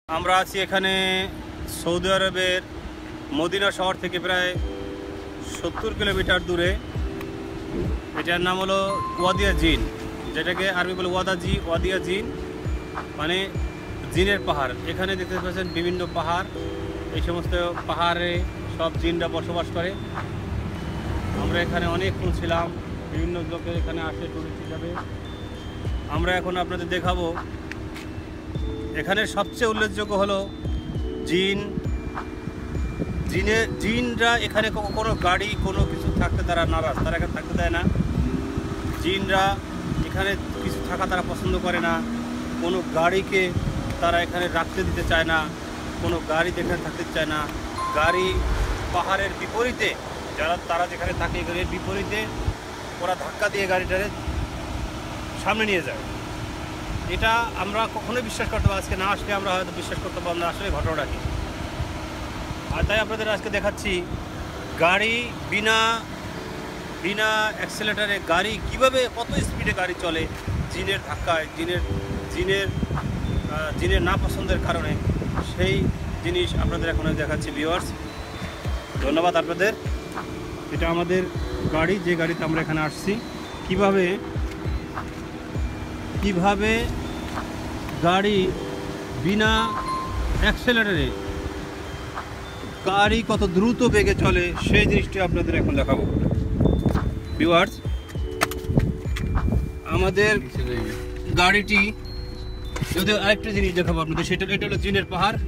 আমরা আছি এখানে সৌদি আরবের মদিনা শহর থেকে প্রায় 70 কিলোমিটার দূরে। এটার নাম হলো ওয়াদিয়া জিন, যেটাকে আরবি বলে ওয়াদিয়া জিন, মানে জিনের পাহাড়। এখানে দেখতে পাচ্ছেন বিভিন্ন পাহাড়, এই সমস্ত পাহাড়ে সব জিনরা বসবাস করে। আমরা এখানে অনেকক্ষণ ছিলাম, বিভিন্ন লোকে এখানে আসে টুরিস্ট হিসাবে। আমরা এখন আপনাদের দেখাবো এখানে সবচেয়ে উল্লেখযোগ্য হলো জিনরা এখানে কোনো গাড়ি কোনো কিছু থাকতে তারা নারাজ, তারা এখানে থাকতে দেয় না। জিনরা এখানে কিছু থাকা তারা পছন্দ করে না, কোনো গাড়িকে তারা এখানে রাখতে দিতে চায় না, কোনো গাড়িতে এখানে থাকতে চায় না। গাড়ি পাহাড়ের বিপরীতে, তারা যেখানে থাকে এর বিপরীতে ওরা ধাক্কা দিয়ে গাড়িটারে সামনে নিয়ে যায়। এটা আমরা কখনোই বিশ্বাস করতে পারবো, আজকে না আসলে আমরা হয়তো বিশ্বাস করতে পারবো না আসলে ঘটনাটা কি। আর তাই আপনাদের আজকে দেখাচ্ছি গাড়ি বিনা অ্যাক্সেলেটারে গাড়ি কিভাবে, কত স্পিডে গাড়ি চলে জিনের ধাক্কায়, জিনের না পছন্দের কারণে। সেই জিনিস আপনাদের এখন দেখাচ্ছি ভিউয়ার্স। ধন্যবাদ আপনাদের। এটা আমাদের গাড়ি, যে গাড়িতে আমরা এখানে আসছি। কিভাবে গাড়ি বিনা অ্যাক্সেলেটারে গাড়ি কত দ্রুত বেগে চলে সেই জিনিসটি আপনাদের এখন দেখাবো ভিউয়ার্স। আমাদের গাড়িটি যদি আরেকটা জিনিস দেখাবো আপনাদের, সেটা এটা হলো জিনের পাহাড়।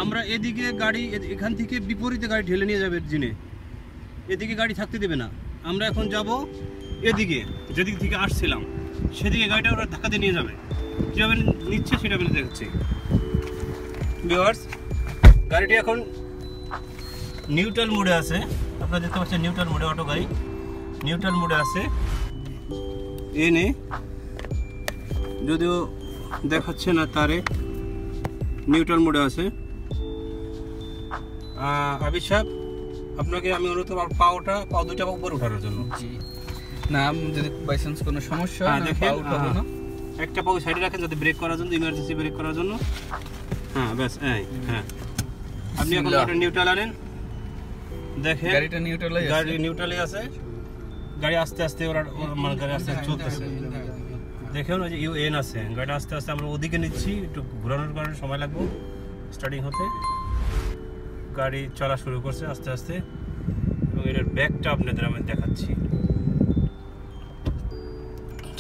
আমরা এদিকে গাড়ি, এখান থেকে বিপরীতে গাড়ি ঢেলে নিয়ে যাবে জিনে, এদিকে গাড়ি থাকতে দেবে না। আমরা এখন যাব এদিকে, যেদিক থেকে আসছিলাম সেদিকে গাড়িটা ওরা ধাক্কা দিয়ে নিয়ে যাবে। কীভাবে নিচ্ছে সেটা আমি দেখাচ্ছি ভিউয়ার্স। গাড়িটি এখন নিউট্রাল মোডে আছে, আপনারা দেখতে পাচ্ছেন নিউট্রাল মোডে, অটো গাড়ি নিউট্রাল মোডে আছে। এনে যদিও দেখাচ্ছে না, তারে নিউট্রাল মোডে আছে। আবিদ সাহেব, আপনাকে আমি অনুরোধ করব পাও দুইটা উপরে ওঠানোর জন্য। না, যদি বাই চান্স কোনো সমস্যা হয় দেখেন, একটা পাও সাইডে রাখেন যাতে ব্রেক করার জন্য, ইমার্জেন্সি ব্রেক করার জন্য। হ্যাঁ ব্যাস, হ্যাঁ আপনি এখন একটা নিউট্রাল আনেন। দেখেন গাড়িটা নিউট্রালে আছে, গাড়ি আস্তে আস্তে মানে গাড়ি আস্তে আস্তে চলতেছে। দেখুন ওই যে ইউএন আছে, গাড়িটা আস্তে আস্তে আমরা ওদিকে নিচ্ছি, একটু ঘোরানোর কারণে সময় লাগবে স্টার্টিং হতে। গাড়ি চলা শুরু করছে আস্তে আস্তে, এবং এটার ব্যাকটা আপনাদের আমি দেখাচ্ছি।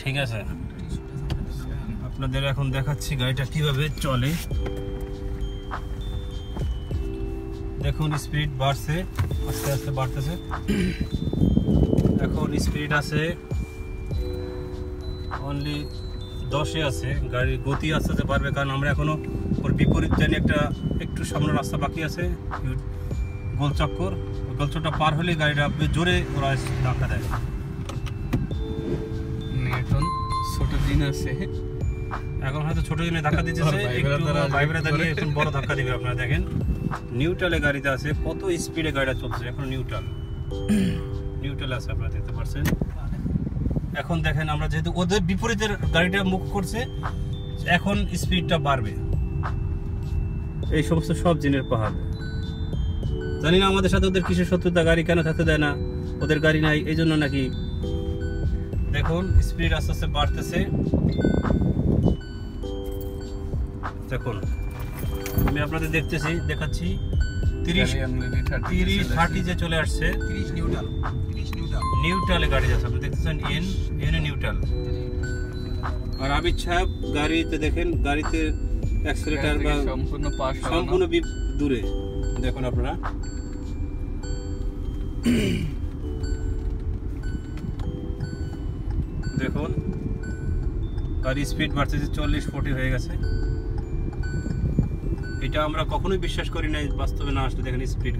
ঠিক আছে, আপনাদের এখন দেখাচ্ছি গাড়িটা কিভাবে চলে। দেখুন স্পিড বাড়ছে, আস্তে আস্তে বাড়তেছে। এখন স্পিড আছে অনলি 10-এ আছে। গাড়ির গতি আস্তে আস্তে বাড়বে, কারণ আমরা এখনো ওর বিপরীত জানি একটু সামনে রাস্তা বাকি আছে, গোলচক্কর। ওই গোলচক্করটা পার হলে গাড়িটা জোরে ওরা ধাক্কা দেয়। এখন ছোট দিন আছে, এখন হয়তো ছোট দিনে ধাক্কা দিতেছে, ভাইব্রেটর দিয়ে এখন বড় ধাক্কা দিবে। আপনারা দেখেন নিউট্রালে গাড়িতে আছে, কত স্পিডে গাড়িটা চলছে। এখন নিউট্রাল আছে, আপনারা দেখতে পাচ্ছেন। এখন দেখেন আমরা যেহেতু ওদের বিপরীতের গাড়িটা মুখ করছে, এখন স্পিডটা বাড়বে। এই সমস্ত সব জিনের পাহাড়। জানি না আমাদের সাথে ওদের কিসের শত্রুতা, গাড়ি কেন থাকতে দেয় না, ওদের গাড়ি নাই এই জন্য নাকি। দেখুন স্পিড আস্তে আস্তে বাড়তেছে। দেখুন আমি আপনাদের দেখাচ্ছি 30 যে চলে আসছে, 30 নিউট্রালে গাড়ি যাচ্ছে। আপনি দেখতেছেন এনে নিউট্রাল। আর আবিদ সাহেব গাড়িতে দেখেন, গাড়িতে অ্যাক্সিলারেটর বা সম্পূর্ণ দূরে। দেখুন আপনারা দেখুন গাড়ি স্পিড বাড়তেছে, 40-40 হয়ে গেছে। এটা আমরা কখনোই বিশ্বাস করি না বাস্তবে না আসলে। দেখেন স্পিড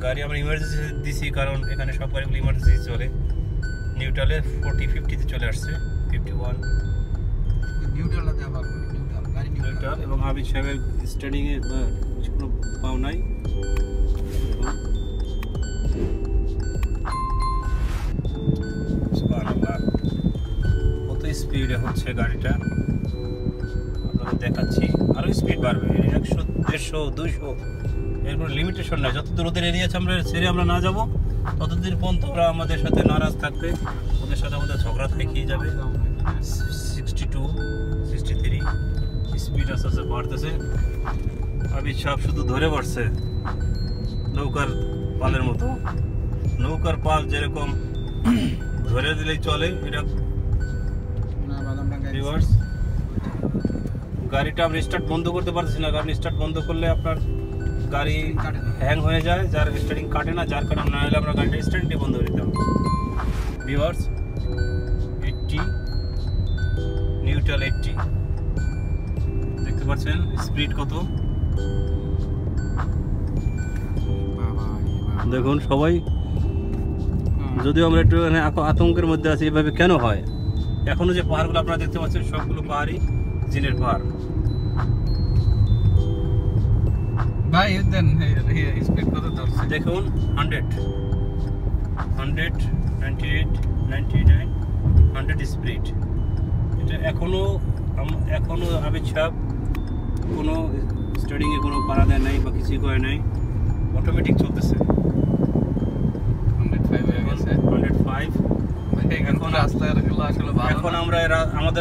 গাড়ি আমরা ইমার্জেন্সি দিছি, কারণ এখানে সব গাড়িগুলো ইমার্জেন্সি চলে। নিউট্রালে 40-50-তে চলে আসছে, 51 নিউট্রাল। এবং আবিদ সাহেবের স্টার্টিংয়ে কোনো পাও নাই। কত স্পিডে হচ্ছে গাড়িটা, আপনাদের দেখাচ্ছি। আরও স্পিড বাড়বে, 100, 150, 200, এর কোনো লিমিটেশন নাই। যতদূর ওদের এরিয়া আছে আমরা ছেড়ে আমরা না যাবো, ততদিন পর্যন্ত ওরা আমাদের সাথে নারাজ থাকবে, ওদের সাথে আমাদের ঝগড়া দেখিয়ে যাবে। 62, 63 স্পিড আস্তে আস্তে বাড়তেছে। আবিদ সাহেব শুধু ধরে বাড়ছে নৌকার পালের মতো। নৌকার পাল যেরকম ধরে দিলেই চলে, এটা রিভার্স। গাড়িটা আমরা স্টার্ট বন্ধ করতে পারছি না, কারণ স্টার্ট বন্ধ করলে আপনার গাড়ি হ্যাং হয়ে যায়, যার স্টার্টিং কাটে না, যার কারণে না হলে আমরা গাড়িটা স্টার্টিং বন্ধ করে দিতাম। রিভার্স 80, নিউট্রাল 80, দেখতে পাচ্ছেন স্পিড কত। দেখুন সবাই, যদিও আমরা একটু আতঙ্কের মধ্যে আছি, এভাবে কেন হয়? এখনো যে পাহাড়গুলো আপনারা দেখতে পাচ্ছেন সবগুলো পাহাড়ই জিনের পাহাড়। ভাই দেন স্পিড কত ধরছে দেখুন 100, 100, 98, 99, 100 স্পিড। এটা এখনো আবিদ সাহেব কোনো স্টার্টিংয়ে কোনো পাড়া দেয় নাই বা কিছুই করে নাই, অটোমেটিক চলতেছে। 105 হয়ে গেছে, 105। এখন রাস্তাগুলো আসলে ভালো। এখন আমরা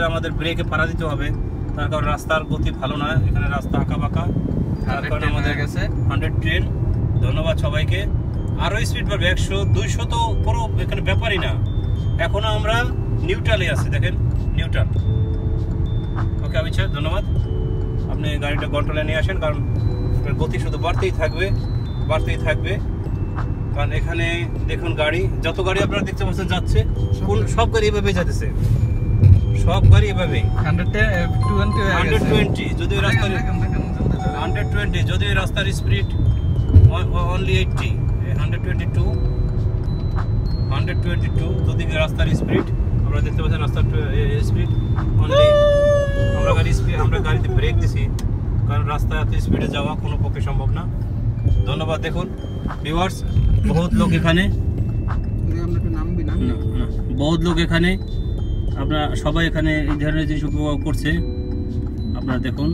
আমাদের ব্রেকে পাড়া দিতে হবে, তার কারণ রাস্তার গতি ভালো নয়, এখানে রাস্তা আঁকা বাঁকা, তার কারণে আমাদের গেছে 110। ধন্যবাদ সবাইকে। আরও স্পিড বাড়বে, 100, 200 তো কোনো এখানে ব্যাপারই না। এখনো আমরা নিউট্রালে আছি, দেখেন নিউট্রাল। ওকে আবিদ সাহেব ধন্যবাদ, আপনি গাড়িটা কন্ট্রোলে নিয়ে আসেন, কারণ গতি শুধু বাড়তেই থাকবে। কারণ এখানে দেখুন গাড়ি, যত গাড়ি আপনারা দেখতে পাচ্ছেন যাচ্ছে, সব গাড়ি এভাবে যাচ্ছে, সব গাড়ি এভাবেই 120, যদিও রাস্তার 120, যদিও রাস্তার স্পিড অনলি 80, 122, যদি রাস্তার স্পিড আমরা দেখতে পাচ্ছেন, রাস্তার স্পিড অনলি। আমরা গাড়িতে ব্রেক দিছি, কারণ রাস্তায় এত স্পিডে যাওয়া কোনো পক্ষে সম্ভব না। ধন্যবাদ। দেখুন ভিউয়ার্স, বহুত লোক এখানে, আপনারা সবাই এখানে এই ধরনের জিনিস উপভোগ করছে। আপনারা দেখুন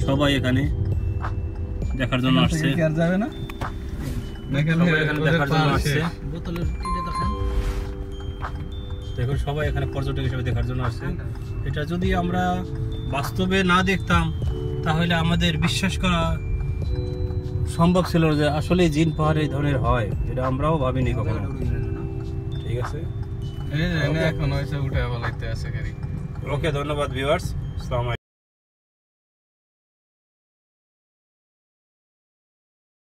সবাই এখানে দেখার জন্য আসছে, যাবে না দেখার জন্য আসছে। দেখুন সবাই এখানে পর্যটক হিসেবে দেখার জন্য আসছে। এটা যদি আমরা বাস্তবে না দেখতাম তাহলে আমাদের বিশ্বাস করা সম্ভব ছিল যে আসলে জিন পাহাড় এই ধরনের হয়, এটা আমরাও ভাবিনি কখনো। ঠিক আছে, এখন হয়েছে উঠে বলাইতে আছে গাড়ি। ওকে ধন্যবাদ ভিউয়ার্স, আসসালামু আলাইকুম।